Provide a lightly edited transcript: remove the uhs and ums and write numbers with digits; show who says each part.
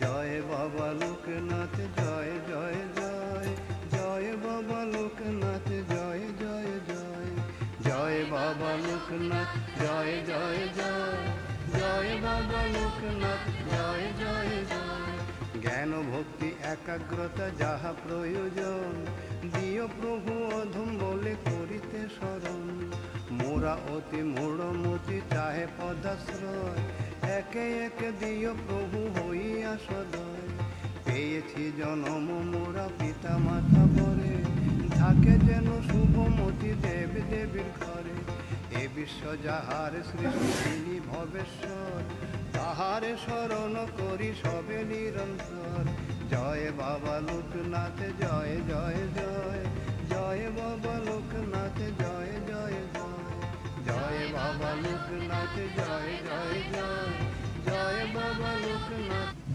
Speaker 1: জয় বাবা লোকনাথ জয় জয় জয়, জয় বাবা লোকনাথ জয় জয় জয়, জয় বাবা লোকনাথ জয় জয় জয়, জয় বাবা লোকনাথ জয় জয় জয়। জ্ঞান ভক্তি একাগ্রতা যাহা প্রয়োজন, দিও প্রভু অধম বলে করিতে শরণ। মোরা অতি মূঢ়মতি চাহে পদাশ্রয়, একে একে দিও প্রভু হইয়া সদয়। পেয়েছি জনম মোরা পিতা মাতা বরে, থাকে যেন শুভমতি দেব দেবীর ঘরে। এ বিশ্ব যাহার সৃষ্টি তিনি ভবেশ্বর, তাহারে শরণ করি সবে নিরন্তর। জয় বাবা লোকনাথ জয় জয় জয়, জয় বাবা লোকনাথ জয় জয় জয়, জয় বাবা লোকনাথ জয় জয় জয়, জয় বাবা লোকনাথ।